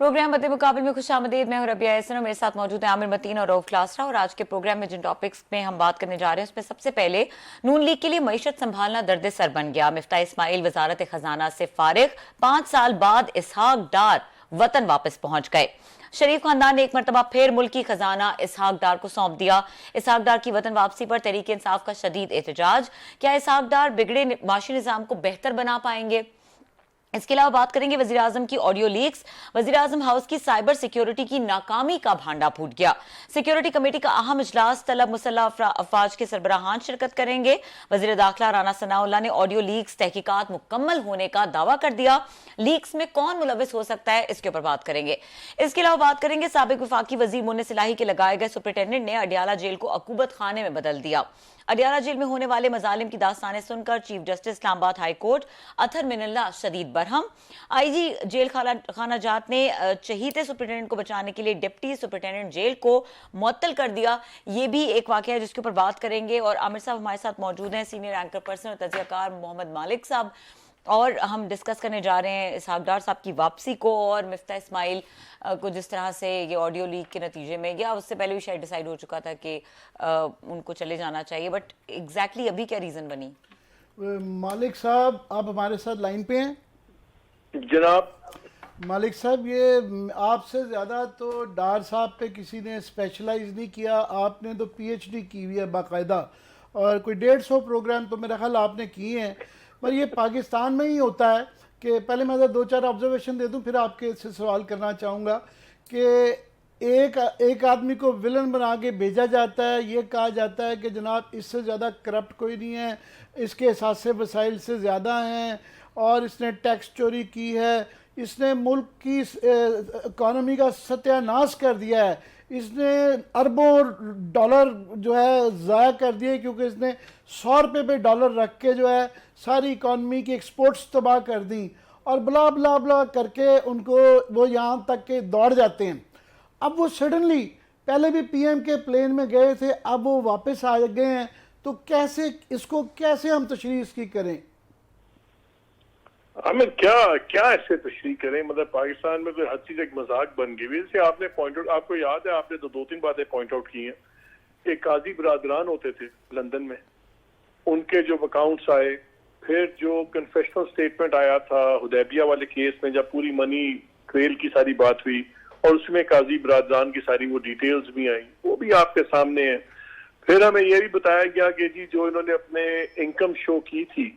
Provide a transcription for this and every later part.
Programme बदे मुकाबले में खुश आमदीद। मैं हूं रबिया एहसन और मेरे साथ मौजूद है आमिर मतीन और रऊफ क्लासरा। और आज के प्रोग्राम में जिन टॉपिक्स में हम बात करने जा रहे हैं उसमें सबसे पहले नून लीग के लिए मईशत संभालना दर्द सर बन गया। मिफ्ता इस्माइल वजारत खजाना से फारिग, 5 साल बाद इसहाक डार वतन वापस पहुंच गए। शरीफ खानदान ने एक मरतबा फिर मुल्की खजाना इसहाक डार को सौंप दिया। इसहाक डार की वतन वापसी पर तहरीक इंसाफ का शदीद एहतजाज। क्या इसहाक डार बिगड़े माशी निजाम को बेहतर बना पाएंगे? इसके अलावा बात करेंगे वजीर आजम की ऑडियो लीक्स। वजीर आजम हाउस की साइबर सिक्योरिटी की नाकामी का भांडा फूट गया। सिक्योरिटी कमेटी का अहम इजलास तलब मुसल्लह अफवाज के सरबराहान शिरकत करेंगे। वजीर दाखिला राना सनाउल्लाह ने ऑडियो लीक्स तहकीकात मुकम्मल होने का दावा कर दिया। लीक्स में कौन मुलविस हो सकता है, इसके ऊपर बात करेंगे। इसके अलावा बात करेंगे साबिक वफाकी वजीर मुन्निस इलाही के लगाए गए सुपरिटेंडेंट ने अडियाला जेल को अकूबत खाने में बदल दिया। अडियाला जेल में होने वाले मजालिम की दास्तानें सुनकर chief justice Islamabad high court Athar Minallah शदीद बरहम। आईजी जेल खाना जात ने चहीते सुपरिटेंडेंट को बचाने के लिए डिप्टी सुपरिटेंडेंट जेल को मुअत्तल कर दिया। ये भी एक वाकया है जिसके ऊपर बात करेंगे। और आमिर साहब हमारे साथ मौजूद हैं, सीनियर एंकर पर्सन और तजियाकार मोहम्मद मालिक साहब। और हम डिस्कस करने जा रहे हैं इसहाक डार साहब की वापसी को और मिफ्ता इस्माइल को जिस तरह से ये ऑडियो लीक के नतीजे में, या उससे पहले भी शायद डिसाइड हो चुका था कि उनको चले जाना चाहिए, बट एग्जैक्टली अभी क्या रीज़न बनी? मालिक साहब आप हमारे साथ लाइन पे हैं? जनाब मालिक साहब, ये आपसे ज़्यादा तो डार साहब पे किसी ने स्पेशलाइज नहीं किया। आपने तो पीएचडी की हुई है बाकायदा, और कोई 150 प्रोग्राम तो मेरा ख्याल आपने किए हैं। पर ये पाकिस्तान में ही होता है कि पहले मैं 2-4 ऑब्जर्वेशन दे दूं, फिर आपके से सवाल करना चाहूँगा कि एक आदमी को विलन बना के भेजा जाता है। ये कहा जाता है कि जनाब इससे ज़्यादा करप्ट कोई नहीं है, इसके असासे वसाइल से ज़्यादा हैं, और इसने टैक्स चोरी की है, इसने मुल्क की इकॉनमी का सत्यानाश कर दिया है, इसने अरबों डॉलर जो है ज़ाया कर दिए, क्योंकि इसने 100 रुपये पे डॉलर रख के जो है सारी इकॉनमी की एक्सपोर्ट्स तबाह कर दी, और ब्ला ब्ला ब्ला करके उनको वो यहाँ तक के दौड़ जाते हैं। अब वो सडनली पहले भी पीएम के प्लेन में गए थे, अब वो वापस आ गए हैं, तो कैसे हम तशरीह इसकी करें? आमिर क्या ऐसे तशरीह करें? मतलब पाकिस्तान में तो हर चीज एक मजाक बन गई। वैसे आपने पॉइंट आउट, आपको याद है आपने तो 2-3 बातें पॉइंट आउट की हैं कि काजी बरादरान होते थे लंदन में, उनके जो अकाउंट्स आए, फिर जो कन्फेशनल स्टेटमेंट आया था हुदैबिया वाले केस में जब पूरी मनी ट्रेल की सारी बात हुई, और उसमें काजी बरादरान की सारी वो डिटेल्स भी आई, वो भी आपके सामने है। फिर हमें ये भी बताया गया कि जी जो इन्होंने अपने इनकम शो की थी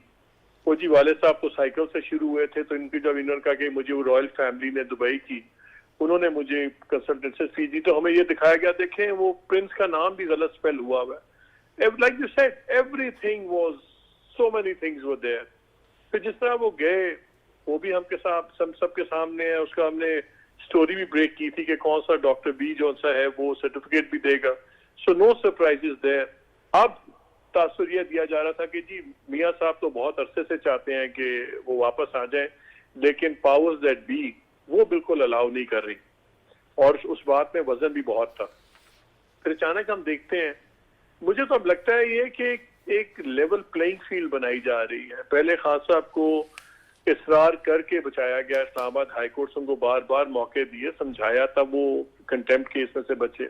वो जी वाले साहब तो साइकिल से शुरू हुए थे, तो इनकी जब इन्होंने कहा कि मुझे वो रॉयल फैमिली ने दुबई की, उन्होंने मुझे कंसल्टेंसी फी दी, तो हमें ये दिखाया गया देखें वो प्रिंस का नाम भी गलत स्पेल हुआ हुआ है। Like you said everything was, so many things were there. फिर जिस तरह वो गए वो भी हमके साथ सबके सामने है। उसका हमने स्टोरी भी ब्रेक की थी कि कौन सा डॉक्टर बी जो सा है वो सर्टिफिकेट भी देगा। So no surprises there. अब तासुर यह दिया जा रहा था कि जी मियाँ साहब तो बहुत अरसे से चाहते हैं कि वो वापस आ जाए, लेकिन पावर्स दैट बी वो बिल्कुल अलाउ नहीं कर रही, और उस बात में वजन भी बहुत था। फिर अचानक हम देखते हैं, मुझे तो अब लगता है ये कि एक लेवल प्लेइंग फील्ड बनाई जा रही है। पहले खान साहब को इसरार करके बचाया गया, इस्लामाबाद हाई कोर्ट से उनको बार बार मौके दिए, समझाया, तब वो कंटेम्प्ट केस में से बचे,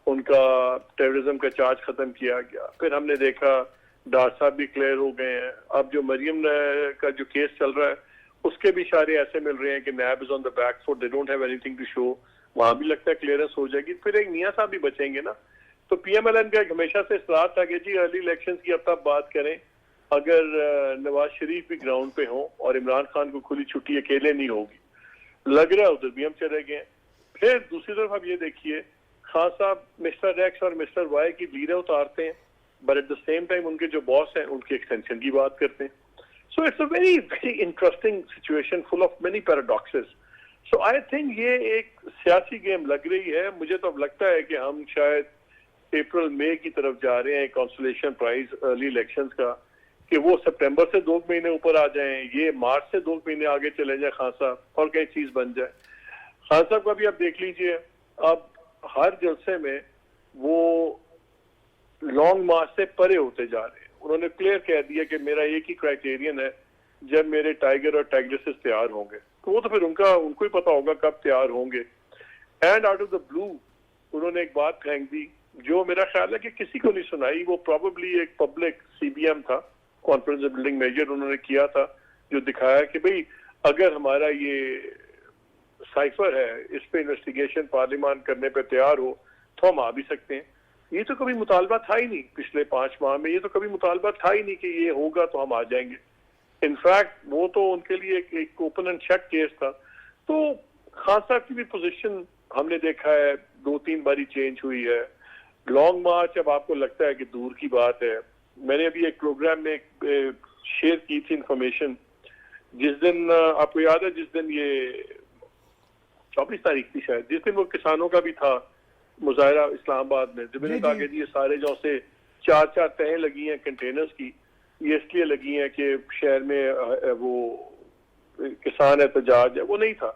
उनका टेररिज्म का चार्ज खत्म किया गया। फिर हमने देखा डार साहब भी क्लियर हो गए हैं। अब जो मरियम का जो केस चल रहा है उसके भी इशारे ऐसे मिल रहे हैं कि NAB is on the back foot, they don't have anything to show, वहां भी लगता है क्लियरेंस हो जाएगी। फिर एक मियां साहब भी बचेंगे ना। तो पीएमएलएन का हमेशा से इसरार था कि जी अर्ली इलेक्शन की अब तक बात करें, अगर नवाज शरीफ भी ग्राउंड पे हो और इमरान खान को खुली छुट्टी अकेले नहीं होगी, लग रहा है उधर भी हम चले गए। फिर दूसरी तरफ आप ये देखिए, खान साहब मिस्टर एक्स और मिस्टर वाई की लीडर उतारते हैं, but at the same time उनके जो बॉस हैं उनके एक्सटेंशन की बात करते हैं। So it's a very very interesting situation full of many paradoxes. So I think ये एक सियासी गेम लग रही है। मुझे तो अब लगता है कि हम शायद अप्रैल मई की तरफ जा रहे हैं कंसोलेशन प्राइज अर्ली इलेक्शंस का, कि वो सितंबर से 2 महीने ऊपर आ जाएं, ये मार्च से 2 महीने आगे चले जाए खान साहब, और कई चीज बन जाए। खान साहब का भी आप देख लीजिए, अब हर जलसे में वो लॉन्ग मार्च से परे होते जा रहे हैं। उन्होंने क्लियर कह दिया कि मेरा एक ही क्राइटेरियन है, जब मेरे टाइगर और टाइग्रेसेस तैयार होंगे تو وہ تو پھر ان کو ہی پتا ہوگا کب تیار ہوں گے. اینڈ آؤٹ آف دا بلو انہوں نے ایک بات پھینک دی جو میرا خیال ہے کہ کسی کو نہیں سنائی. وہ پروبیبلی ایک پبلک CBM تھا, کانفرنس بلڈنگ میجر انہوں نے کیا تھا, جو دکھایا کہ بھئی اگر ہمارا یہ سائفر ہے اس پہ انویسٹیگیشن پارلیمان کرنے پہ تیار ہو تو ہم آ بھی سکتے ہیں. یہ تو کبھی مطالبہ تھا ہی نہیں پچھلے 5 ماہ میں, یہ تو کبھی مطالبہ تھا ہی نہیں کہ یہ ہوگا تو ہم آ جائیں گے. انفیکٹ وہ تو ان کے لیے ایک اوپن اینڈ شٹ کیس تھا. تو خان صاحب کی بھی پوزیشن ہم نے دیکھا ہے 2-3 باری چینج ہوئی ہے. لانگ مارچ اب آپ کو لگتا ہے کہ دور کی بات ہے. میں نے ابھی ایک پروگرام میں شیئر کی تھی انفارمیشن, جس دن آپ کو یاد ہے جس دن یہ 24 تاریخ تھی شاید, جس دن وہ کسانوں کا بھی تھا مظاہرہ اسلام آباد میں, جب میں نے کہا کہ یہ سارے جو سے 4 تہیں لگی ہیں کنٹینرز کی, یہ اس لیے لگی ہیں کہ شہر میں وہ کسان احتجاج ہے, وہ نہیں تھا.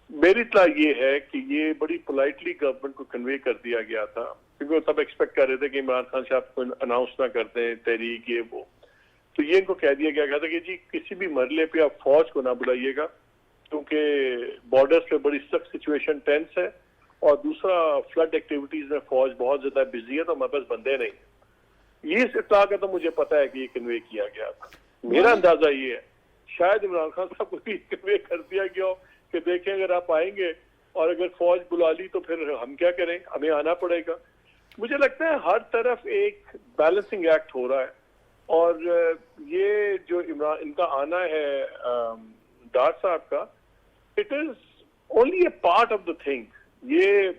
میری اطلاع یہ ہے کہ یہ بڑی پولائٹلی گورنمنٹ کو کنوے کر دیا گیا تھا, کیونکہ وہ سب ایکسپیکٹ کر رہے تھے کہ عمران خان صاحب کو اناؤنس نہ کر دیں تحریک یہ وہ. تو یہ ان کو کہہ دیا گیا تھا کہ جی کسی بھی مرحلے پہ آپ فوج کو نہ بلائیے گا, کیونکہ بارڈرز پہ بڑی سخت سچویشن ٹینس ہے, اور دوسرا فلڈ ایکٹیویٹیز میں فوج بہت زیادہ بزی ہے تو ہمارے پاس بندے نہیں. یہ اس اطلاع کا تو مجھے پتا ہے کہ یہ کنوے کیا گیا تھا. میرا اندازہ یہ ہے شاید عمران خان صاحب کو بھی کنوے کر دیا گیا ہو کہ دیکھیں اگر آپ آئیں گے اور اگر فوج بلا لی تو پھر ہم کیا کریں, ہمیں آنا پڑے گا. مجھے لگتا ہے ہر طرف ایک بیلنسنگ ایکٹ ہو رہا ہے, اور یہ جو ان کا آنا ہے ڈار صاحب کا, it is only a part of the thing. یہ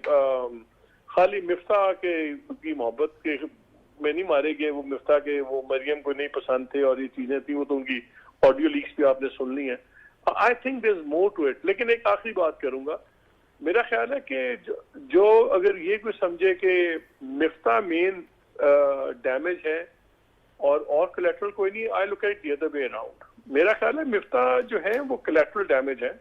خالی مفتاح کی محبت کے میں نہیں مارے گئے. وہ مفتاح کے وہ مریم کو نہیں پسند تھے اور یہ چیزیں تھیں, وہ تو ان کی آڈیو لیکس بھی آپ نے سن لی ہیں. I think there is more to it. لیکن ایک آخری بات کروں گا, میرا خیال ہے کہ جو اگر یہ کوئی سمجھے کہ مفتاح مین ڈیمیج ہے اور کولیٹرل کوئی نہیں, I look at the other way around. میرا خیال ہے مفتاح جو ہے وہ کولیٹرل ڈیمیج ہے.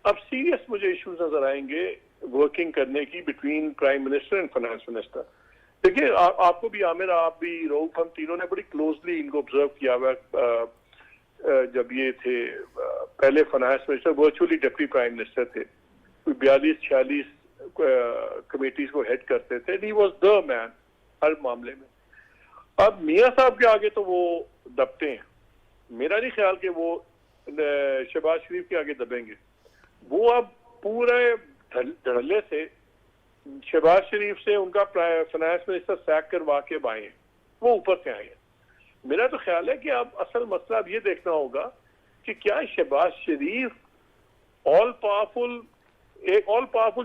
اب سیریس مجھے ایشوز نظر آئیں گے ورکنگ کرنے کی between prime minister and finance minister. دیکھیے آپ کو بھی, عامر آپ بھی, روف, ہم تینوں نے بڑی کلوزلی ان کو آبزرو کیا ہوا. جب یہ تھے پہلے finance minister, virtually deputy prime minister تھے, 42-46 کمیٹیز کو ہیڈ کرتے تھے. ہی واز دا مین ہر معاملے میں. اب میاں صاحب کے آگے تو وہ دبتے ہیں. میرا نہیں خیال کہ وہ شہباز شریف کے آگے دبیں گے. وہ اب پورے دھڑلے سے شہباز شریف سے ان کا فائنانس منسٹر سیک کروا کے آئے ہیں, وہ اوپر سے آئے ہیں. میرا تو خیال ہے کہ اب اصل مسئلہ اب یہ دیکھنا ہوگا کہ کیا شہباز شریف آل پاورفل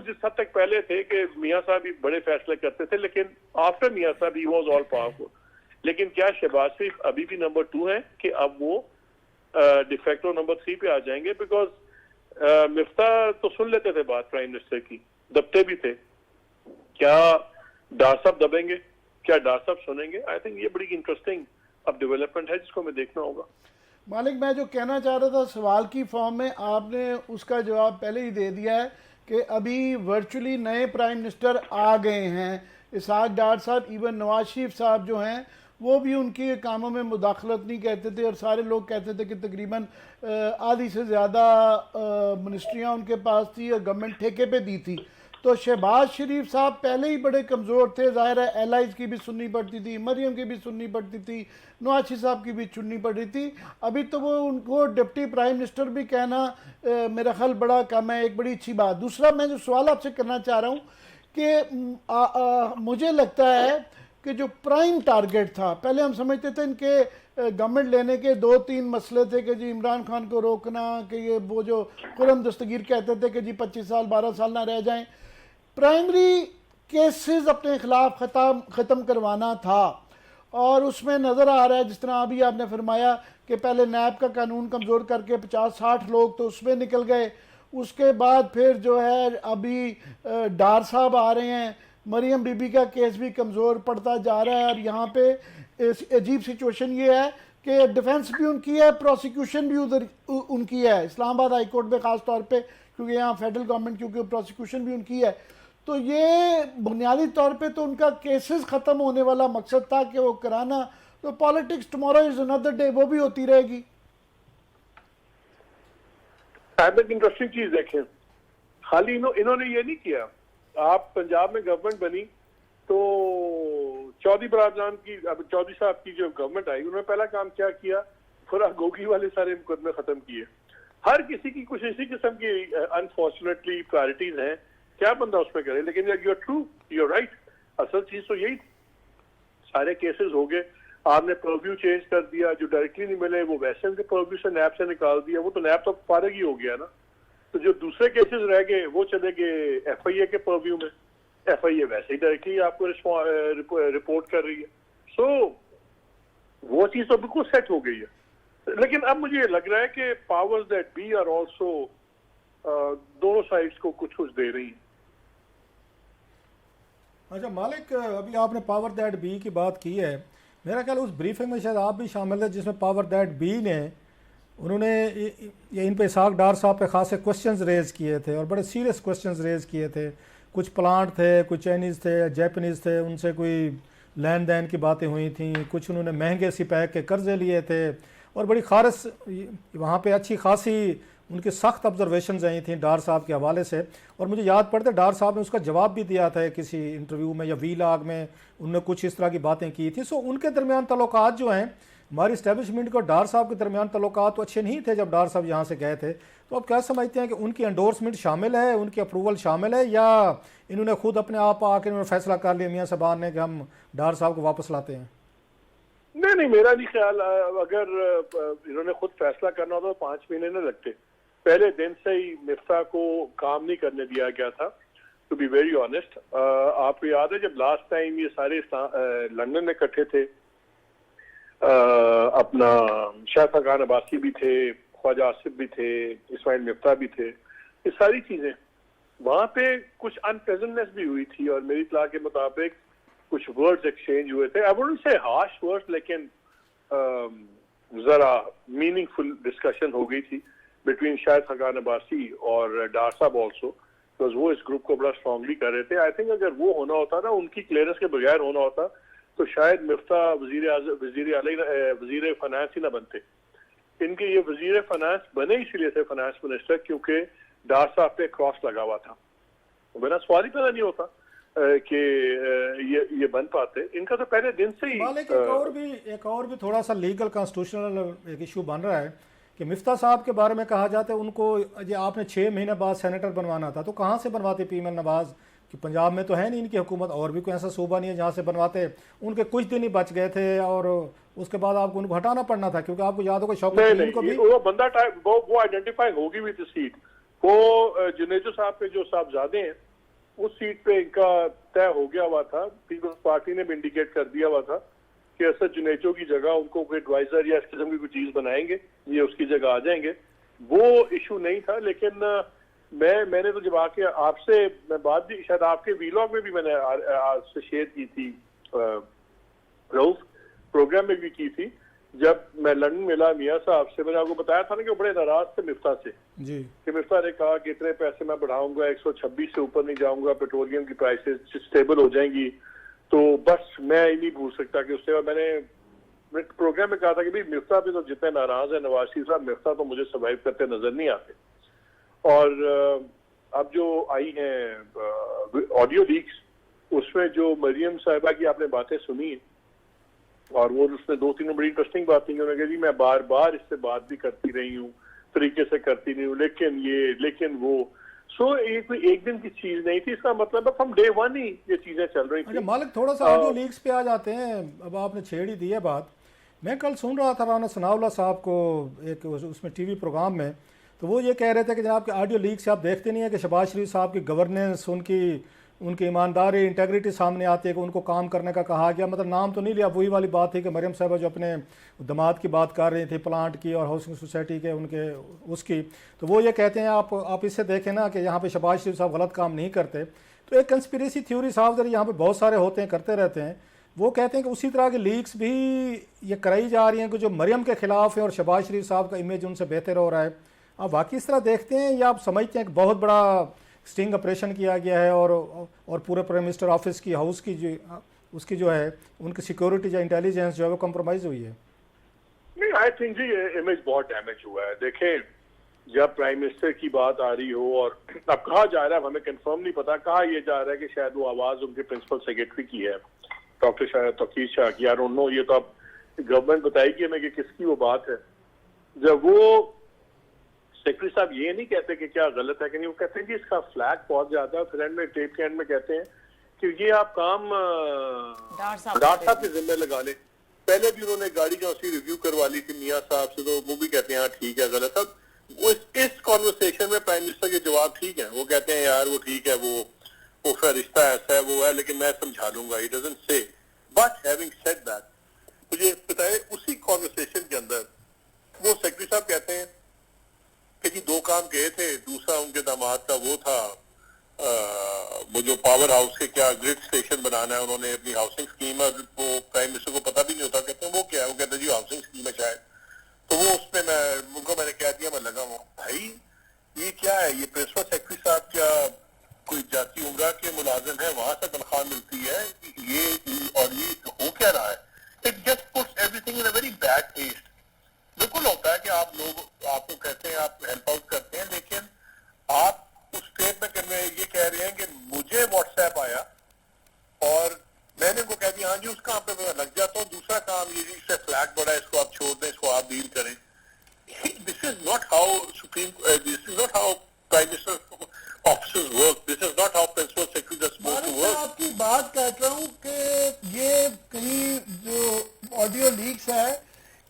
جس حد تک پہلے تھے کہ میاں صاحب ہی بڑے فیصلے کرتے تھے, لیکن آفٹر میاں صاحب ہی واز آل پاورفل. لیکن کیا شہباز شریف ابھی بھی نمبر 2 ہیں کہ اب وہ ڈیفیکٹو نمبر 3 پہ آ جائیں گے؟ بیکاز مفتاح تو سن لیتے تھے بات پرائم منسٹر کی, دبتے بھی تھے. کیا ڈار صاحب دبیں گے؟ کیا ڈار صاحب سنیں گے؟ آئی تھنک یہ بڑی انٹرسٹنگ اب ڈیولپمنٹ ہے جس کو ہمیں دیکھنا ہوگا. مالک, میں جو کہنا چاہ رہا تھا سوال کی فارم میں, آپ نے اس کا جواب پہلے ہی دے دیا ہے کہ ابھی ورچولی نئے پرائم منسٹر آ گئے ہیں. اسحاق ڈار صاحب, ایون نواز شریف صاحب جو ہیں وہ بھی ان کے کاموں میں مداخلت نہیں کہتے تھے, اور سارے لوگ کہتے تھے کہ تقریباً آدھی سے زیادہ منسٹریاں ان کے پاس تھی اور گورنمنٹ ٹھیکے پہ دی تھی. تو شہباز شریف صاحب پہلے ہی بڑے کمزور تھے, ظاہر ہے ایل آئیز کی بھی سننی پڑتی تھی, مریم کی بھی سننی پڑتی تھی, نواز شریف صاحب کی بھی چننی پڑتی تھی. ابھی تو وہ ان کو ڈپٹی پرائم منسٹر بھی کہنا میرا خیال بڑا کم ہے, ایک بڑی اچھی بات. دوسرا میں جو سوال آپ سے کرنا چاہ رہا ہوں کہ مجھے لگتا ہے کہ جو پرائم ٹارگٹ تھا, پہلے ہم سمجھتے تھے ان کے گورنمنٹ لینے کے 2-3 مسئلے تھے کہ جی عمران خان کو روکنا, کہ یہ وہ جو خرم دستگیر کہتے تھے کہ جی 25 سال 12 سال نہ رہ جائیں, پرائمری کیسز اپنے خلاف ختم کروانا تھا. اور اس میں نظر آ رہا ہے جس طرح ابھی آپ نے فرمایا کہ پہلے نیب کا قانون کمزور کر کے 50-60 لوگ تو اس میں نکل گئے, اس کے بعد پھر جو ہے ابھی ڈار صاحب آ رہے ہیں, مریم بی بی کا کیس بھی کمزور پڑتا جا رہا ہے. اور یہاں پہ عجیب سچویشن یہ ہے کہ ڈیفنس بھی ان کی ہے, پروسیکیوشن بھی ادھر ان کی ہے, اسلام آباد ہائی کورٹ میں خاص طور پہ, کیونکہ یہاں فیڈرل گورنمنٹ کیونکہ پروسیکیوشن بھی ان کی ہے. تو یہ بنیادی طور پہ تو ان کا کیسز ختم ہونے والا مقصد تھا کہ وہ کرانا. تو politics tomorrow is another day, وہ بھی ہوتی رہے گی. آپ ایک انٹرسٹنگ چیز دیکھیں, خالی انہوں نے یہ نہیں کیا. آپ پنجاب میں گورنمنٹ بنی تو چودھری برادران کی, چودھری صاحب کی جو گورنمنٹ آئی, انہوں نے پہلا کام کیا کیا, فرا گوگی والے سارے مقدمے ختم کیے. ہر کسی کی کچھ اسی قسم کی انفارچونیٹلی پرائرٹیز ہیں, کیا بندہ اس میں کرے. لیکن you are true, you are right, اصل چیز تو یہی تھی. سارے کیسز ہو گئے, آپ نے پرویو چینج کر دیا, جو ڈائریکٹلی نہیں ملے وہ ویسے ان کے پرویو سے نیب سے نکال دیا. وہ تو نیب تو فارغ ہی ہو گیا نا. تو جو دوسرے کیسز رہ گئے وہ چلے گئے ایف آئی اے کے پرویو میں. ایف آئی اے ویسے ہی ڈائریکٹلی آپ کو رپورٹ کر رہی ہے. سو وہ چیز تو بالکل سیٹ ہو گئی ہے. لیکن اب مجھے یہ لگ رہا ہے کہ powers that be are also دونوں سائڈس کو کچھ دے رہی ہیں. اچھا مالک, ابھی آپ نے پاور دیٹ بی کی بات کی ہے, میرا خیال اس بریفنگ میں شاید آپ بھی شامل ہیں جس میں پاور دیٹ بی نے انہوں نے ان پہ اسحاق ڈار صاحب پہ خاصے کوشچنز ریز کیے تھے اور بڑے سیریس کوشچنز ریز کیے تھے. کچھ پلانٹ تھے, کچھ چائنیز تھے, جیپنیز تھے, ان سے کوئی لین دین کی باتیں ہوئی تھیں. کچھ انہوں نے مہنگے سی پیک کے قرضے لیے تھے اور بڑی خارش وہاں پہ اچھی خاصی ان کی سخت آبزرویشنز آئی تھیں ڈار صاحب کے حوالے سے. اور مجھے یاد پڑتا ہے ڈار صاحب نے اس کا جواب بھی دیا تھا کسی انٹرویو میں یا وی لاگ میں, انہوں نے کچھ اس طرح کی باتیں کی تھیں. سو ان کے درمیان تعلقات جو ہیں, ہماری اسٹیبلشمنٹ کو ڈار صاحب کے درمیان تعلقات تو اچھے نہیں تھے جب ڈار صاحب یہاں سے گئے تھے. تو آپ کیا سمجھتے ہیں کہ ان کی انڈورسمنٹ شامل ہے, ان کی اپروول شامل ہے, یا انہوں نے خود اپنے آپ آ کے انہوں نے فیصلہ کر لیا میاں صاحبان نے کہ ہم ڈار صاحب کو واپس لاتے ہیں؟ نہیں, میرا نہیں خیال. اگر انہوں نے خود فیصلہ کرنا ہوتا تو 5 مہینے نہ لگتے. پہلے دن سے ہی مفتاح کو کام نہیں کرنے دیا گیا تھا, ٹو بی ویری آنیسٹ. آپ کو یاد ہے جب لاسٹ ٹائم یہ سارے لندن میں اکٹھے تھے, اپنا شاہ خاقان عباسی بھی تھے, خواجہ آصف بھی تھے, اسماعیل مفتاح بھی تھے, یہ ساری چیزیں وہاں پہ کچھ انپلیزنٹنس بھی ہوئی تھی اور میری اطلاع کے مطابق کچھ ورڈز ایکسچینج ہوئے تھے. آئی ووڈنٹ سے ہارش ورڈز, لیکن ذرا میننگ فل ڈسکشن ہو گئی تھی بٹوین شاہد خاقان عباسی اور ڈار صاحب آلسو, بیکاز وہ اس گروپ کو بڑا اسٹرانگلی کر رہے تھے. آئی تھنک اگر وہ ہونا ہوتا نا, ان کی کلیئرنس کے بغیر ہونا ہوتا, تو شاید مفتاح وزیر فنانس ہی نہ بنتے. ان کے یہ وزیر فنانس بنے اسی لیے تھے, فنانس منسٹر, کیونکہ ڈار صاحب پہ کراس لگا ہوا تھا. میرا سوال ہی پیدا نہیں ہوتا کہ یہ بن پاتے. ان کا تو پہلے دن سے ہی. ایک اور بھی تھوڑا سا لیگل کانسٹیٹیوشنل ایک ایشو بن رہا ہے کہ مفتاح صاحب کے بارے میں کہا جاتا ہے ان کو یہ آپ نے 6 مہینے بعد سینیٹر بنوانا تھا, تو کہاں سے بنواتے پی ایم ایل نواز, کہ پنجاب میں تو ہے نہیں ان کی حکومت, اور بھی کوئی ایسا صوبہ نہیں ہے جہاں سے بنواتے. ان کے کچھ دن ہی بچ گئے تھے اور اس کے بعد آپ کو ان کو ہٹانا پڑنا تھا, کیونکہ آپ کو یاد ہوگا شوکت کو بھی وہ بندہ وہ آئیڈینٹیفائی ہوگی بھی سیٹ. وہ جنیجو صاحب پہ جو صاحبزادے ہیں اس سیٹ پہ ان کا طے ہو گیا ہوا تھا. پیپلز پارٹی نے بھی انڈیکیٹ کر دیا ہوا تھا کہ اسد جنیجو کی جگہ ان کو کوئی ایڈوائزر یا اس قسم کی کوئی چیز بنائیں گے, یہ اس کی جگہ آ جائیں گے. وہ ایشو نہیں تھا. لیکن میں نے تو جب آ کے آپ سے میں بات بھی شاید آپ کے ویلاگ میں بھی میں نے آپ سے شیئر کی تھی, روف پروگرام میں بھی کی تھی, جب میں لندن ملا میاں صاحب سے, میں نے آپ کو بتایا تھا نا کہ وہ بڑے ناراض تھے مفتاح سے, کہ مفتاح نے کہا کہ اتنے پیسے میں بڑھاؤں گا, 126 سے اوپر نہیں جاؤں گا, پیٹرولیم کی پرائسز اسٹیبل ہو جائیں گی, تو بس میں ہی نہیں بھول سکتا کہ اس سے میں نے پروگرام میں کہا تھا کہ بھائی مفتاح بھی تو جتنے ناراض ہیں نواز شریف صاحب, مفتاح تو مجھے سروائیو کرتے نظر نہیں آتے. اور اب جو آئی ہیں آڈیو لیکس, اس میں جو مریم صاحبہ کی آپ نے باتیں سنی ہیں, اور وہ اس نے 2-3 بڑی انٹرسٹنگ باتیں کی. انہوں نے کہا جی میں بار بار اس سے بات بھی کرتی رہی ہوں, طریقے سے کرتی نہیں ہوں, لیکن یہ لیکن وہ. سو یہ کوئی ایک دن کی چیز نہیں تھی, اس کا مطلب ہے فرام ڈے 1 ہی یہ چیزیں چل رہی تھیں. مالک تھوڑا سا آڈیو لیکس پہ آ جاتے ہیں, اب آپ نے چھیڑ ہی دی ہے بات. میں کل سن رہا تھا رانا ثناء اللہ صاحب کو ایک اس میں ٹی وی پروگرام میں, تو وہ یہ کہہ رہے تھے کہ جناب کہ آڈیو لیک سے آپ دیکھتے نہیں ہیں کہ شہباز شریف صاحب کی گورننس, ان کی ایمانداری, انٹیگریٹی سامنے آتی ہے کہ ان کو کام کرنے کا کہا گیا. مطلب نام تو نہیں لیا, وہی والی بات تھی کہ مریم صاحبہ جو اپنے دماد کی بات کر رہی تھی پلانٹ کی اور ہاؤسنگ سوسائٹی کے ان کے اس کی, تو وہ یہ کہتے ہیں آپ اس سے دیکھیں نا کہ یہاں پہ شہباز شریف صاحب غلط کام نہیں کرتے. تو ایک کنسپیریسی تھیوری صاحب یہاں پہ بہت سارے ہوتے ہیں, کرتے رہتے ہیں. وہ کہتے ہیں کہ اسی طرح کی لیکس بھی یہ کرائی جا رہی ہیں کہ جو مریم کے خلاف ہیں اور شہباز شریف صاحب کا امیج ان سے بہتر ہو رہا ہے. آپ واقعی اس طرح دیکھتے ہیں یا آپ سمجھتے ہیں کہ بہت بڑا سٹنگ آپریشن کیا گیا ہے اور پورے پرائم منسٹر آفس کی ہاؤس کی جو اس کی جو ہے ان کی سیکورٹی یا انٹیلیجنس جو ہے وہ کمپرومائز ہوئی ہے؟ نہیں, آئی تھنک جی امیج بہت ڈیمیج ہوا ہے. دیکھیں جب پرائم منسٹر کی بات آ رہی ہو، اور اب کہا جا رہا ہے، ہمیں کنفرم نہیں پتا، کہا یہ جا رہا ہے کہ شاید وہ آواز ان کے پرنسپل سیکرٹری کی ہے، ڈاکٹر شاہ توقیر شاہ کی، آئی ڈونٹ نو، یہ تو اب گورنمنٹ بتائے گی ہمیں کہ کس کی وہ بات ہے. جب وہ سیکرٹری صاحب یہ نہیں کہتے کہ کیا غلط ہے کہ نہیں، وہ کہتے ہیں کہ اس کا فلیگ بہت زیادہ ہے، پھر اینڈ میں ٹیپ کے اینڈ میں کہتے ہیں کہ یہ آپ کام ڈاکٹر صاحب کے ذمہ لگا لیں. پہلے بھی انہوں نے گاڑی جو اسی ریویو کروا لی تھی میاں صاحب سے، تو وہ بھی کہتے ہیں ہاں ٹھیک ہے غلط ہے. اس کانورسیشن میں پرائم منسٹر کے جواب ٹھیک ہے، وہ کہتے ہیں یار وہ ٹھیک ہے، وہ فرشتہ ایسا ہے وہ ہے، لیکن میں سمجھا لوں گا. He doesn't say. But having said that, مجھے بتائے اسی کانورسیشن کے اندر وہ سیکرٹری صاحب کہتے ہیں کہ جی 2 کام کہے تھے، دوسرا ان کے داماد کا وہ تھا وہ جو پاور ہاؤس کے کیا گرڈ اسٹیشن بنانا ہے، انہوں نے اپنی ہاؤسنگ اسکیم، اور وہ پرائم منسٹر کو پتہ بھی نہیں ہوتا. کہتے ہیں وہ کیا ہے، وہ کہتے ہیں جی ہاؤسنگ اسکیم ہے شاید. تو وہ اس پہ ان کو میں نے کہہ دیا میں لگا ہوں. بھائی یہ کیا ہے، یہ پرنسپل سیکرٹری صاحب کیا کوئی جاتی عمرہ کے ملازم ہے، وہاں سے تنخواہ ملتی ہے، یہ اور یہ ہو کیا رہا ہے. It just puts everything in a very bad taste. بالکل ہوتا ہے کہ آپ لوگ آپ کو کہتے ہیں آپ ہیلپ آؤٹ کرتے ہیں، لیکن آپ اس ٹیپ میں یہ کہہ رہے ہیں کہ مجھے واٹس ایپ آیا اور میں نے ان کو کہہ دیا ہاں جی اس کام پہ میں لگ جاتا ہوں، دوسرا کام یہ اس سے فلیگ بڑا ہے، اس کو آپ چھوڑ دیں، اس کو آپ ڈیل کریں. This is not how this is not how prime minister officers work, this is not how principal secretary are supposed to work. آپ کی بات کہتا ہوں کہ یہ کہیں جو آڈیو لیکس ہے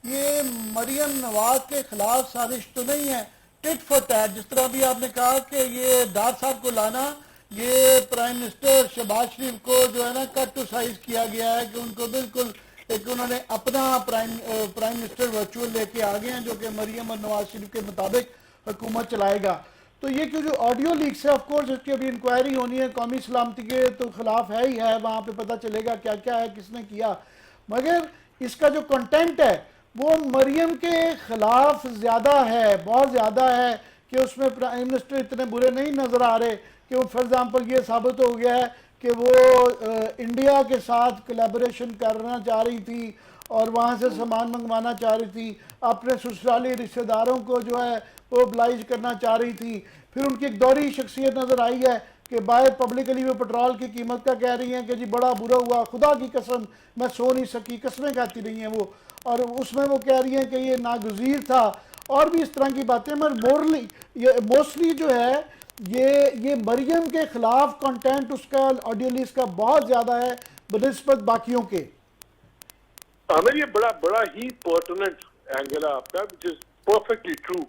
یہ مریم نواز کے خلاف سازش تو نہیں ہے، ٹٹ فار ٹیٹ، جس طرح بھی آپ نے کہا کہ یہ ڈار صاحب کو لانا، یہ پرائم منسٹر شہباز شریف کو جو ہے نا کٹ ٹو سائز کیا گیا ہے کہ ان کو بالکل ایک انہوں نے اپنا پرائم منسٹر ورچوئل لے کے آگے ہیں جو کہ مریم اور نواز شریف کے مطابق حکومت چلائے گا. تو یہ جو آڈیو لیکس ہے آف کورس اس کی ابھی انکوائری ہونی ہے، قومی سلامتی کے تو خلاف ہے ہی ہے، وہاں پہ پتہ چلے گا کیا کیا ہے، کس نے کیا. مگر اس کا جو کنٹینٹ ہے وہ مریم کے خلاف زیادہ ہے، بہت زیادہ ہے، کہ اس میں پرائم منسٹر اتنے برے نہیں نظر آ رہے کہ وہ فار ایگزامپل یہ ثابت ہو گیا ہے کہ وہ انڈیا کے ساتھ کولیبریشن کرنا چاہ رہی تھی اور وہاں سے سامان منگوانا چاہ رہی تھی، اپنے سسرالی رشتہ داروں کو جو ہے وہ ابلائج کرنا چاہ رہی تھی. پھر ان کی ایک دوہری شخصیت نظر آئی ہے کہ باہر پبلکلی وہ پٹرول کی قیمت کا کہہ رہی ہیں کہ جی بڑا برا ہوا، خدا کی قسم میں سو نہیں سکی، قسمیں کہتی رہی ہیں وہ، اور اس میں وہ کہہ رہی ہیں کہ یہ ناگزیر تھا، اور بھی اس طرح کی باتیں. مگر موسٹلی جو ہے یہ مریم کے خلاف کنٹینٹ اس کا آڈیو لیکس کا بہت زیادہ ہے بنسبت باقیوں کے. ہمیں یہ بڑا ہی پرٹننٹ اینگل ہے آپ کا، which is perfectly true.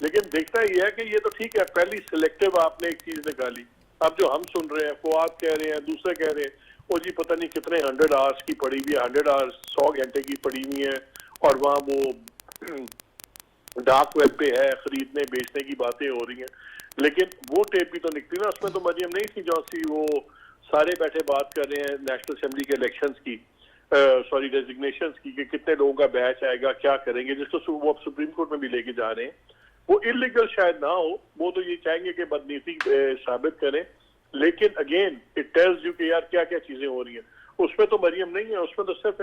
لیکن دیکھنا یہ ہے کہ یہ تو ٹھیک ہے، پہلی سلیکٹیو آپ نے ایک چیز نکالی. اب جو ہم سن رہے ہیں، فواد کہہ رہے ہیں، دوسرے کہہ رہے ہیں وہ جی پتہ نہیں کتنے 100 آورس کی پڑی ہوئی ہے، 100 آورس 100 گھنٹے کی پڑی ہوئی ہے، اور وہاں وہ ڈارک ویب پہ ہے، خریدنے بیچنے کی باتیں ہو رہی ہیں. لیکن وہ ٹیپ بھی تو نکلی نا، اس میں تو مریم نہیں تھی جو سی وہ سارے بیٹھے بات کر رہے ہیں نیشنل اسمبلی کے الیکشنز کی، ڈیزگنیشنز کی، کہ کتنے لوگوں کا بیچ آئے گا، کیا کریں گے، جس کو وہ سپریم کورٹ میں بھی لے کے جا رہے ہیں. وہ انلیگل شاید نہ ہو، وہ تو یہ چاہیں گے کہ بدنیتی ثابت کریں، لیکن اگین اٹ ٹیلز یو کہ یار کیا کیا چیزیں ہو رہی ہیں. اس میں تو مریم نہیں ہے، اس میں تو صرف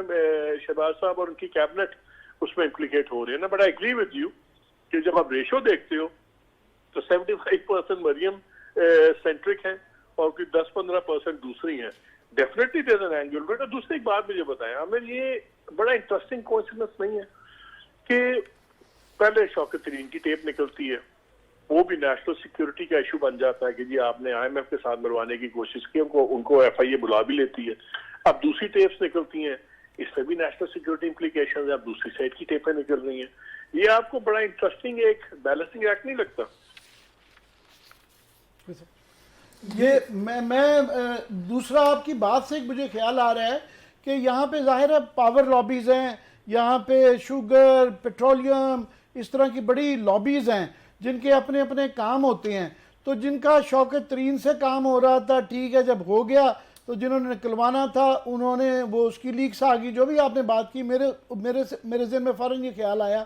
شہباز صاحب اور ان کی کیبنٹ اس میں امپلیکیٹ ہو رہے ہیں نا. But I agree with you کہ جب آپ ریشو دیکھتے ہو تو 75% مریم سینٹرک ہیں اور کوئی 10-15% دوسری ہیں. Definitely there an angle. بیٹا دوسری ایک بات مجھے بتائیں، ہمیں یہ بڑا انٹرسٹنگ کوئنسیڈنس نہیں ہے کہ پہلے شوکت ترین کی ٹیپ نکلتی ہے، وہ بھی نیشنل سیکیورٹی کا ایشو بن جاتا ہے کہ جی آپ نے آئی ایم ایف کے ساتھ ملوانے کی کوشش کی، ان کو ایف آئی اے بلا بھی لیتی ہے. اب دوسری ٹیپس نکلتی ہیں، اس میں بھی نیشنل سیکیورٹی امپلیکیشنز ہیں، اب دوسری سائڈ کی ٹیپیں نکل رہی ہیں. یہ آپ کو بڑا انٹرسٹنگ ایک بیلنسنگ ایکٹ نہیں لگتا؟ یہ میں دوسرا آپ کی بات سے مجھے خیال آ رہا ہے کہ یہاں پہ ظاہر ہے پاور لابیز ہیں، یہاں پہ شوگر، پیٹرولیم، اس طرح کی بڑی لابیز ہیں جن کے اپنے اپنے کام ہوتے ہیں. تو جن کا شوکت ترین سے کام ہو رہا تھا ٹھیک ہے، جب ہو گیا تو جنہوں نے نکلوانا تھا انہوں نے وہ اس کی لیکس آ گئی. جو بھی آپ نے بات کی میرے ذہن میں فوراً یہ خیال آیا.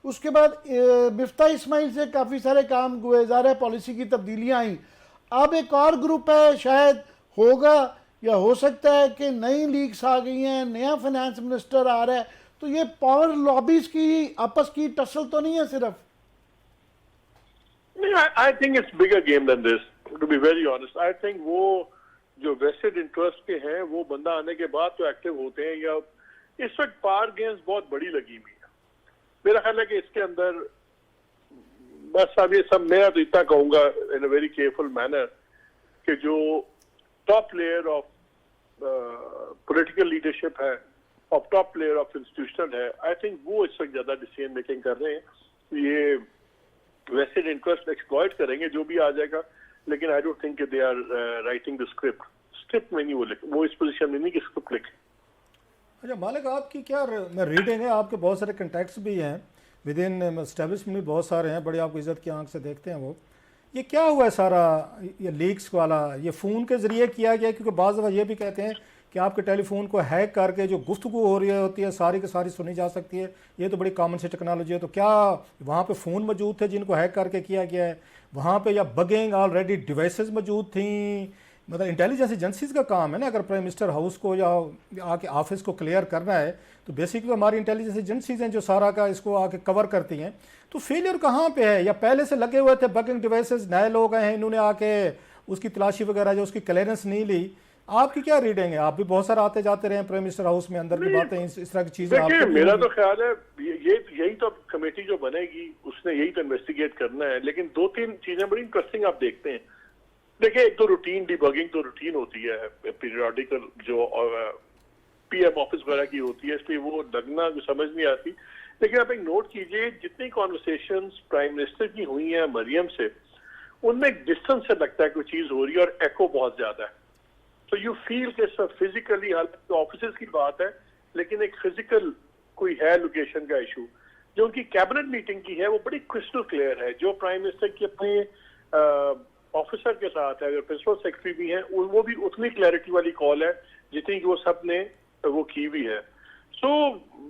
اس کے بعد مفتاح اسماعیل سے کافی سارے کام گزار ہے، پالیسی کی تبدیلیاں آئیں. اب ایک اور گروپ ہے، شاید ہوگا یا ہو سکتا ہے کہ نئی لیکس آ گئی ہیں، نیا فائنانس منسٹر آ رہا ہے. تو یہ پاور لابیز کی آپس کی ٹسل تو نہیں ہے صرف؟ I think it's bigger game than this, to be very honest. I think वो जो vested interest के हैं वो बंदा आने के बाद तो एक्टिव होते हैं, या इस वक्त पार गेम्स बहुत बड़ी लगी हुई है. मेरा ख्याल है कि इसके अंदर बस अब ये सब, मैं तो इतना कहूँगा in a very careful manner कि जो top layer of political leadership है, of top layer of institutional है, आई थिंक वो इस वक्त ज्यादा डिसीजन मेकिंग कर रहे हैं. ये वेस्टेड इंटरेस्ट एक्सप्लॉइट करेंगे जो भी आ जाएगा, लेकिन I don't think they are writing the script में नहीं वो इस पोजीशन में नहीं कि स्क्रिप्ट लिखे. अच्छा मालिक, आपकी क्या मैं रीडिंग है, आपके बहुत सारे कंटेक्ट्स भी हैं विद इन एस्टेब्लिशमेंट भी बहुत सारे हैं, बड़े आपको इज्जत की आंख से देखते हैं वो. ये क्या हुआ है सारा ये लीक्स वाला, ये फ़ोन के ज़रिए किया गया? क्योंकि बाज़ दफ़ा ये भी कहते हैं कि आपके टेलीफोन को हैक करके जो गुफ्तगू हो रही होती है सारी की सारी सुनी जा सकती है. ये तो बड़ी कॉमन सी टेक्नोलॉजी है. तो क्या वहाँ पे फ़ोन मौजूद थे जिनको हैक करके किया गया है वहाँ पे, या बगिंग ऑलरेडी डिवाइसेस मौजूद थी? मतलब इंटेलिजेंस एजेंसीज का काम है ना, अगर प्राइम मिनिस्टर हाउस को या आके ऑफिस को क्लियर करना है तो बेसिकली हमारी इंटेलिजेंस एजेंसीज हैं जो सारा का इसको आके कवर करती हैं. तो फेलियर कहाँ पे है? या पहले से लगे हुए थे बगिंग डिवाइसेस, नए लोग आए हैं इन्होंने आके उसकी तलाशी वगैरह जो उसकी क्लियरेंस नहीं ली? आपकी क्या रीडिंग है? आप भी बहुत सारा आते जाते रहे प्राइम मिनिस्टर हाउस में, अंदर की बातें इस तरह की चीजें. देखिए मेरा तो ख्याल है यही तो कमेटी जो बनेगी उसने यही तो इन्वेस्टिगेट करना है. लेकिन दो तीन चीजें बड़ी इंटरेस्टिंग आप देखते हैं. देखिए एक तो रूटीन डिबगिंग तो रूटीन होती है, पीरियोडिकल जो पीएम ऑफिस वगैरह की होती है, इसलिए वो लगना समझ नहीं आती. लेकिन आप एक नोट कीजिए, जितनी कॉन्वर्सेशंस प्राइम मिनिस्टर की हुई हैं मरियम से, उनमें एक डिस्टेंस से लगता है कोई चीज हो रही है और एको बहुत ज्यादा है. तो यू फील के सब फिजिकली, हालांकि ऑफिस की बात है लेकिन एक फिजिकल कोई है लोकेशन का इशू. जो उनकी कैबिनेट मीटिंग की है वो बड़ी क्रिस्टल क्लियर है. जो प्राइम मिनिस्टर की अपने ऑफिसर के साथ है, अगर प्रिंसिपल सेक्रेटरी भी हैं, वो भी उतनी क्लैरिटी वाली कॉल है जितनी कि वो सब ने वो की हुई है. सो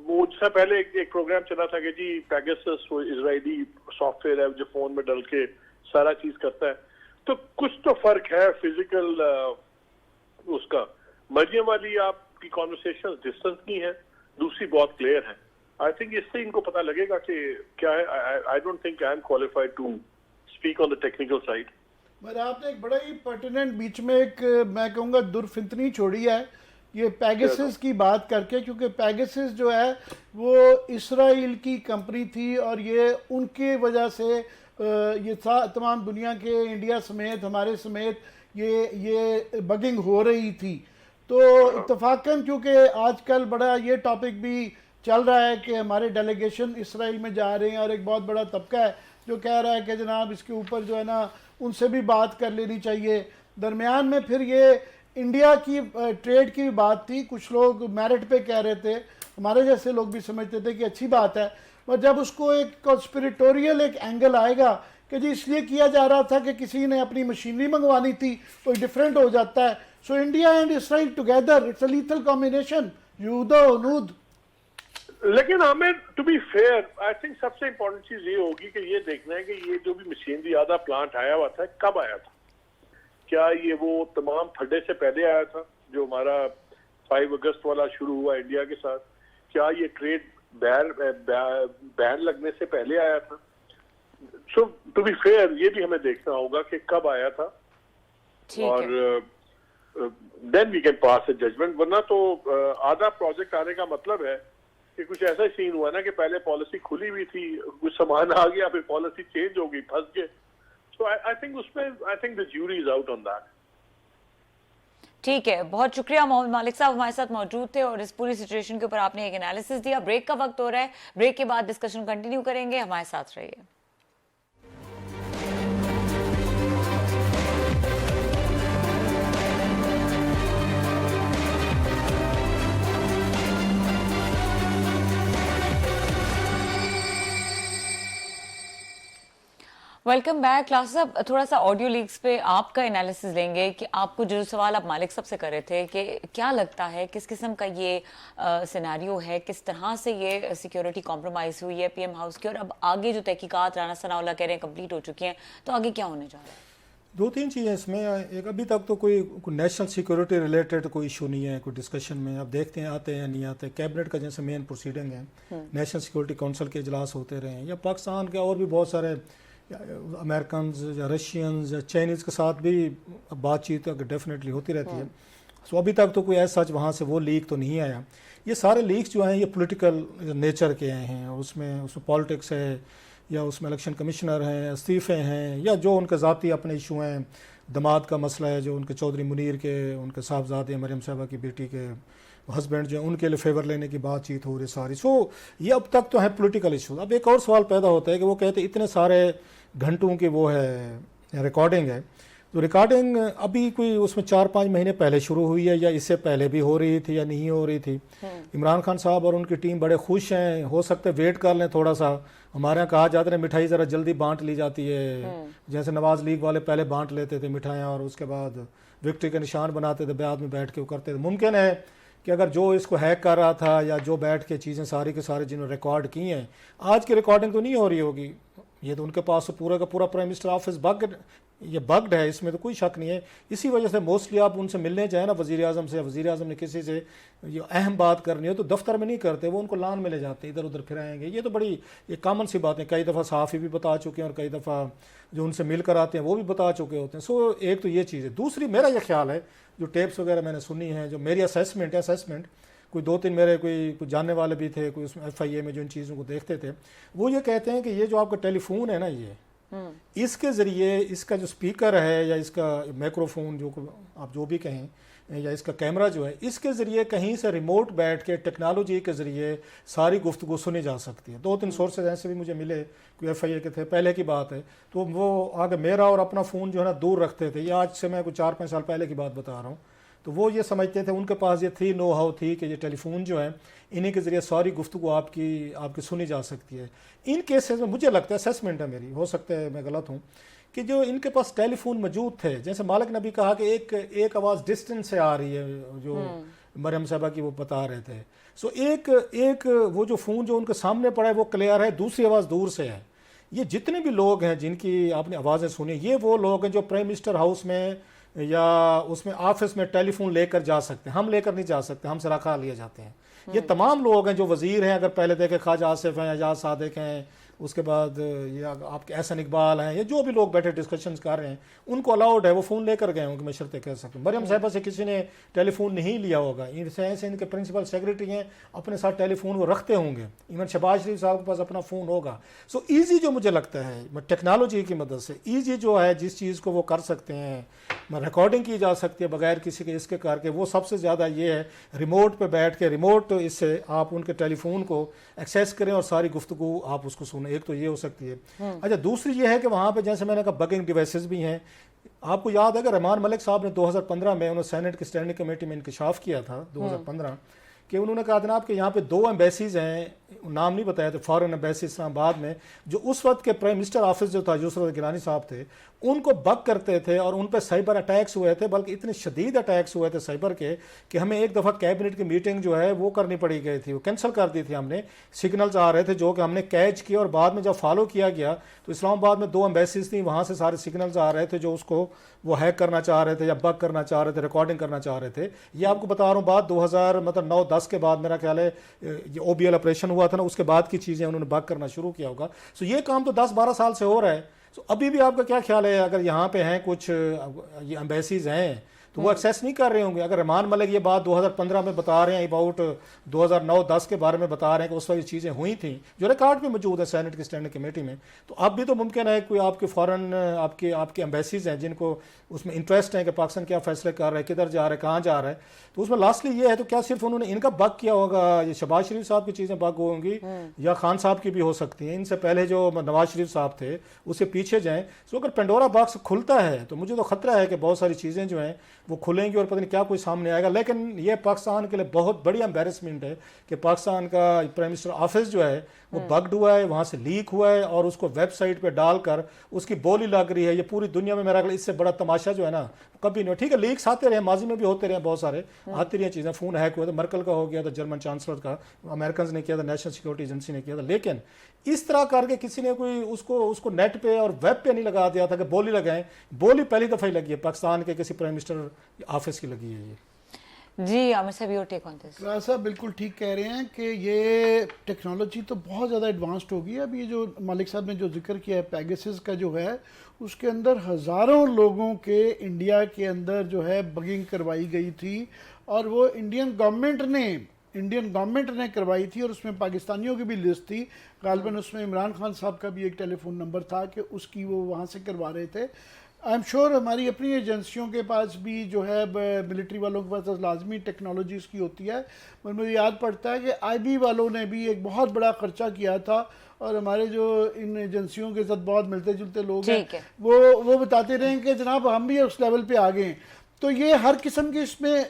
वो जैसा पहले एक प्रोग्राम चला था कि जी पैगासस वो इजरायली सॉफ्टवेयर है जो फोन में डल के सारा चीज करता है. तो कुछ तो फर्क है फिजिकल उसका. मरियम वाली आपकी कॉन्वर्सेशन डिस्टेंस की है, दूसरी बहुत क्लियर है. आई थिंक इससे इनको पता लगेगा कि क्या है. I don't think I am qualified to speak on the technical side. मगर आपने एक बड़ा ही पर्टिनेंट बीच में एक मैं कहूँगा दुर्फितनी छोड़ी है ये पैगासस की बात करके, क्योंकि पैगासस जो है वो इसराइल की कंपनी थी और ये उनके वजह से ये तमाम दुनिया के, इंडिया समेत हमारे समेत ये बगिंग हो रही थी. तो इत्तफाकन क्योंकि आजकल बड़ा ये टॉपिक भी चल रहा है कि हमारे डेलीगेशन इसराइल में जा रहे हैं और एक बहुत बड़ा तबका है जो कह रहा है कि जनाब इसके ऊपर जो है ना उनसे भी बात कर लेनी चाहिए. दरमियान में फिर ये इंडिया की ट्रेड की बात थी. कुछ लोग मेरिट पे कह रहे थे, हमारे जैसे लोग भी समझते थे कि अच्छी बात है. पर जब उसको एक कॉन्स्पिरेटोरियल एक एंगल आएगा कि जी इसलिए किया जा रहा था कि किसी ने अपनी मशीनरी मंगवानी थी, कोई डिफरेंट हो जाता है. So India and Israel together it's a lethal combination, यूदो नूद. लेकिन हमें to be fair I think सबसे इंपॉर्टेंट चीज ये होगी कि ये देखना है कि ये जो भी मशीनरी आधा प्लांट आया हुआ था कब आया था. क्या ये वो तमाम थर्डे से पहले आया था जो हमारा 5 अगस्त वाला शुरू हुआ इंडिया के साथ? क्या ये ट्रेड बैन लगने से पहले आया था? सो टू बी फेयर ये भी हमें देखना होगा कि कब आया था और then we can pass a judgement. वरना तो आधा प्रोजेक्ट आने का मतलब है कि कुछ ऐसा सीन हुआ ना कि पहले पॉलिसी खुली हुई थी, कुछ सामान आ गया, फिर पॉलिसी चेंज हो गई, फंस गए. सो आई थिंक उसमें I think the jury is out on that. ठीक है, बहुत शुक्रिया मोहम्मद मालिक साहब हमारे साथ मौजूद थे और इस पूरी सिचुएशन के ऊपर आपने एक एनालिसिस दिया. ब्रेक का वक्त हो रहा है, ब्रेक के बाद डिस्कशन कंटिन्यू करेंगे, हमारे साथ रहिए. Welcome back. क्लास साहब थोड़ा सा ऑडियो लीक्स पे आपका एनालिसिस लेंगे कि आपको जो सवाल आप मालिक साहब से कर रहे थे कि क्या लगता है किस किस्म का ये सिनेरियो है, किस तरह से ये सिक्योरिटी कॉम्प्रोमाइज़ हुई है पीएम हाउस की, और अब आगे जो तहकीकात राना सनाउल्लाह कह रहे हैं कंप्लीट हो चुकी हैं, तो आगे क्या होने जा रहा है? 2-3 चीज़ें इसमें. एक अभी तक तो कोई नेशनल सिक्योरिटी रिलेटेड कोई इशू नहीं है कोई डिस्कशन में. अब देखते हैं आते हैं नहीं आते. कैबिनेट का जैसे मेन प्रोसीडिंग है, नेशनल सिक्योरिटी काउंसिल के इजलास होते रहे हैं, या पाकिस्तान के और भी बहुत सारे अमेरिकन या रशियंस या चाइनीज़ के साथ भी बात चीत डेफिनेटली होती रहती है। सो अभी तक तो कोई ऐसा सच वहाँ से वो लीक तो नहीं आया। ये सारे लीक्स जो हैं ये पॉलिटिकल नेचर के हैं, और उसमें पॉलिटिक्स है, या उसमें इलेक्शन कमिश्नर हैं, इस्तीफ़े हैं, या जो उनके ज़ाती अपने इशू हैं, दमाद का मसला है जो उनके चौधरी मुनीर के उनके साहबजादे मरियम साहबा की बेटी के हस्बैंड जो हैं उनके लिए फेवर लेने की बातचीत हो रही सारी। सो ये अब तक तो है पॉलिटिकल इशूज़। अब एक और सवाल पैदा होता है कि वो कहते हैं इतने सारे घंटों की वो है रिकॉर्डिंग है, तो रिकॉर्डिंग अभी कोई उसमें 4-5 महीने पहले शुरू हुई है या इससे पहले भी हो रही थी या नहीं हो रही थी? इमरान खान साहब और उनकी टीम बड़े खुश हैं, हो सकता है वेट कर लें थोड़ा सा। हमारे यहाँ कहा जाता है मिठाई ज़रा जल्दी बांट ली जाती है, जैसे नवाज लीग वाले पहले बांट लेते थे मिठाइयाँ और उसके बाद विक्ट्री का निशान बनाते थे, बाद में बैठ के वो करते थे। मुमकिन है कि अगर जो इसको हैक कर रहा था या जो बैठ के चीज़ें सारी के सारे जिन्होंने रिकॉर्ड की हैं, आज की रिकॉर्डिंग तो नहीं हो रही होगी। ये तो उनके पास तो पूरा का पूरा प्राइम मिनिस्टर ऑफिस बग्ड है, इसमें तो कोई शक नहीं है। इसी वजह से मोस्टली आप उनसे मिलने जाए ना वज़ीर आज़म से, वज़ीर आज़म ने किसी से ये अहम बात करनी हो तो दफ्तर में नहीं करते, वो उनको लान में ले जाते हैं, इधर उधर फिराएंगे। ये तो बड़ी ये कॉमन सी बात है, कई दफ़ा सहाफ़ी भी बता चुके हैं और कई दफ़ा जो उनसे मिलकर आते हैं वो भी बता चुके होते हैं। सो एक तो ये चीज़ है। दूसरी मेरा ये ख्याल है, जो टेप्स वगैरह मैंने सुनी हैं, जो मेरी असेसमेंट कोई 2-3 मेरे कोई जानने वाले भी थे, कोई उसमें FIA में जो इन चीज़ों को देखते थे, वो ये कहते हैं कि ये जो आपका टेलीफोन है ना, ये इसके ज़रिए इसका जो स्पीकर है या इसका माइक्रोफोन जो आप जो भी कहें, या इसका कैमरा जो है, इसके ज़रिए कहीं से रिमोट बैठ के टेक्नोलॉजी के ज़रिए सारी गुफ्तगू सुनी जा सकती है। 2-3 सोर्सेज ऐसे भी मुझे मिले, कोई FIA के थे, पहले की बात है। तो वो आगे मेरा और अपना फ़ोन जो है ना दूर रखते थे, ये आज से मैं कुछ 4-5 साल पहले की बात बता रहा हूँ। तो वो ये समझते थे, उनके पास ये थी नो हाउ थी कि ये टेलीफोन जो है इन्हीं के ज़रिए सारी गुफ्तगू आपकी सुनी जा सकती है। इन केसेस में मुझे लगता है, असेसमेंट है मेरी, हो सकता है मैं गलत हूँ, कि जो इनके पास टेलीफोन मौजूद थे, जैसे मालिक ने भी कहा कि एक आवाज़ डिस्टेंस से आ रही है जो मरियम साहबा की वो बता रहे थे। सो एक वो जो फ़ोन जो उनके सामने पड़ा है वो क्लियर है, दूसरी आवाज़ दूर से है। ये जितने भी लोग हैं जिनकी आपने आवाज़ें सुनी, ये वो लोग हैं जो प्राइम मिनिस्टर हाउस में या उसमें ऑफिस में टेलीफोन लेकर जा सकते हैं। हम लेकर नहीं जा सकते, हमसे रखा लिए जाते हैं। ये तमाम लोग हैं जो वज़ीर हैं, अगर पहले देखे ख्वाजा आसिफ हैं, एजाज सादिक हैं, उसके बाद ये आपके एहसन इकबाल हैं, या जो भी लोग बैठे डिस्कशन कर रहे हैं, उनको अलाउड है, वो फ़ोन लेकर गए होंगे, मैं शर्तें कह सकूँ। मरियम साहिबा से किसी ने टेलीफोन नहीं लिया होगा, इनसे ऐसे इनके प्रिंसिपल सेक्रेटरी हैं, अपने साथ टेलीफोन वो रखते होंगे। इवन शहबाज शरीफ साहब के पास अपना फ़ोन होगा। सो ईजी जो मुझे लगता है टेक्नोलॉजी की मदद से ईजी जो है, जिस चीज़ को वो कर सकते हैं, रिकॉर्डिंग की जा सकती है बगैर किसी के इसके करके, वो सबसे ज़्यादा ये है रिमोट पे बैठ के, रिमोट इससे आप उनके टेलीफोन को एक्सेस करें और सारी गुफ्तगू आप उसको सुनें। एक तो ये हो सकती है। अच्छा, दूसरी ये है कि वहाँ पे जैसे मैंने कहा बगिंग डिवाइसेस भी हैं। आपको याद है कि रहमान मलिक साहब ने 2015 में उन्होंने सेनेट की स्टैंडिंग कमेटी में इंकशाफ किया था 2015 कि उन्होंने कहा जनाब कि यहाँ पे 2 एम्बेसीज हैं, नाम नहीं बताया, तो फॉरेन एम्बेसी इस्लामाबाद में, जो उस वक्त के प्राइम मिनिस्टर ऑफिस जो था यूसुफ गिलानी साहब थे, उनको बग करते थे और उन पर साइबर अटैक्स हुए थे, बल्कि इतने शदीद अटैक्स हुए थे साइबर के कि हमें एक दफ़ा कैबिनेट की मीटिंग जो है वो करनी पड़ी गई थी, वो कैंसिल कर दी थी हमने। सिग्नल्स आ रहे थे जो कि हमने कैच किए और बाद में जब फॉलो किया गया तो इस्लामाबाद में 2 एम्बेसीज थी, वहाँ से सारे सिग्नल्स आ रहे थे जो उसको वो हैक करना चाह रहे थे या बग करना चाह रहे थे, रिकॉर्डिंग करना चाह रहे थे। ये आपको बता रहा हूँ बात 2009-10 के बाद, मेरा ख्याल है ये OBL ऑपरेशन हुआ था ना, उसके बाद की चीज़ें उन्होंने बग करना शुरू किया होगा। सो ये काम तो 10-12 साल से हो रहा है। सो अभी भी आपका क्या ख्याल है, अगर यहाँ पे हैं कुछ ये एम्बेसीज हैं तो वो एक्सेस नहीं कर रहे होंगे? अगर रहमान मलिक ये बात 2015 में बता रहे हैं, अबाउट 2009-10 के बारे में बता रहे हैं कि उस वक्त ये चीज़ें हुई थी, जो रिकॉर्ड भी मौजूद है सेनेट की स्टैंडिंग कमेटी में, तो अब भी तो मुमकिन है कोई आपके फॉरेन आपके एम्बेसीज हैं जिनको उसमें इंटरेस्ट है कि पाकिस्तान क्या फैसले कर रहा है, किधर जा रहा है, कहाँ जा रहा है, तो उसमें लास्टली ये है, तो क्या सिर्फ उन्होंने इनका बग किया होगा, ये शहबाज शरीफ साहब की चीज़ें बग होंगी या खान साहब की भी हो सकती हैं, इनसे पहले जो नवाज शरीफ साहब थे उससे पीछे जाएँ। तो अगर पेंडोरा बॉक्स खुलता है तो मुझे तो खतरा है कि बहुत सारी चीज़ें जो हैं वो खुलेंगी और पता नहीं क्या कोई सामने आएगा। लेकिन ये पाकिस्तान के लिए बहुत बड़ी एम्बेरसमेंट है कि पाकिस्तान का प्राइम मिनिस्टर ऑफिस जो है वो बग्ड हुआ है, वहाँ से लीक हुआ है और उसको वेबसाइट पे डालकर उसकी बोली लग रही है। ये पूरी दुनिया में मेरा ख्याल इससे बड़ा तमाशा जो है ना कभी नहीं। ठीक है, लीक्स आते रहे, माजी में भी होते रहे, बहुत सारे आती रही चीज़ें। फ़ोन हैक हुआ था, मर्कल का हो गया था, जर्मन चांसलर का, अमेरिकन ने किया था, नेशनल सिक्योरिटी एजेंसी ने किया था। लेकिन इस तरह करके किसी ने कोई उसको नेट पे और वेब पे नहीं लगा दिया था कि बोली लगाएं। बोली पहली दफ़ा ही लगी है, पाकिस्तान के किसी प्राइम मिनिस्टर ऑफिस की लगी है ये। जी आमिर साहब, योर टेक ऑन दिस। राज साहब बिल्कुल ठीक कह रहे हैं कि ये टेक्नोलॉजी तो बहुत ज़्यादा एडवांस्ड हो गई है। अब ये जो मालिक साहब ने जो जिक्र किया है पेगासस का जो है, उसके अंदर हज़ारों लोगों के इंडिया के अंदर जो है बगिंग करवाई गई थी, और वो इंडियन गवर्नमेंट ने करवाई थी, और उसमें पाकिस्तानियों की भी लिस्ट थी। गालिबन उसमें इमरान खान साहब का भी एक टेलीफोन नंबर था कि उसकी वो वहाँ से करवा रहे थे। आई एम श्योर हमारी अपनी एजेंसियों के पास भी जो है मिलिट्री वालों के पास लाजमी टेक्नोलॉजी इसकी होती है। पर मुझे याद पड़ता है कि आईबी वालों ने भी एक बहुत बड़ा खर्चा किया था, और हमारे जो इन एजेंसियों के साथ बहुत मिलते जुलते लोग हैं वो बताते रहे कि जनाब हम भी उस लेवल पे आ गए हैं। तो ये हर किस्म की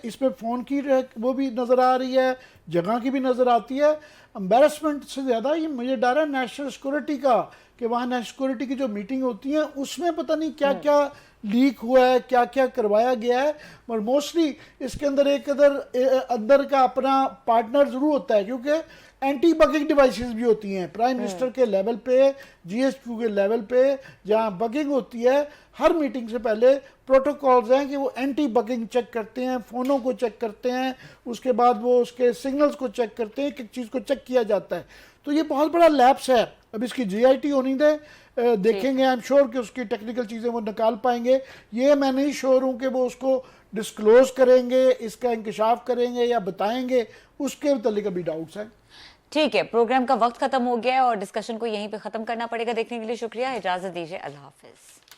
इसमें फ़ोन की वो भी नज़र आ रही है, जगह की भी नज़र आती है। एम्बेरसमेंट से ज़्यादा ये मुझे डर है नेशनल सिक्योरिटी का, कि वहाँ नेशनल सिक्योरिटी की जो मीटिंग होती है उसमें पता नहीं क्या क्या लीक हुआ है, क्या क्या करवाया गया है। और मोस्टली इसके अंदर एक अंदर का अपना पार्टनर ज़रूर होता है, क्योंकि एंटी बगिंग डिवाइसेस भी होती हैं प्राइम मिनिस्टर के लेवल पे, जीएसक्यू के लेवल पे, जहाँ बगिंग होती है हर मीटिंग से पहले प्रोटोकॉल्स हैं कि वो एंटी बगिंग चेक करते हैं, फ़ोनों को चेक करते हैं, उसके बाद वो उसके सिग्नल्स को चेक करते हैं, एक चीज़ को चेक किया जाता है। तो ये बहुत बड़ा लैप्स है। अब इसकी जीआईटी होनी दे, देखेंगे। आई एम श्योर कि उसकी टेक्निकल चीज़ें वो निकाल पाएंगे। ये मैं नहीं श्योर हूँ कि वो उसको डिस्क्लोज करेंगे, इसका इंकशाफ करेंगे या बताएंगे, उसके मतलब अभी डाउट्स हैं। ठीक है, प्रोग्राम का वक्त खत्म हो गया है और डिस्कशन को यहीं पे खत्म करना पड़ेगा। देखने के लिए शुक्रिया, इजाजत दीजिए, अल्लाह हाफिज।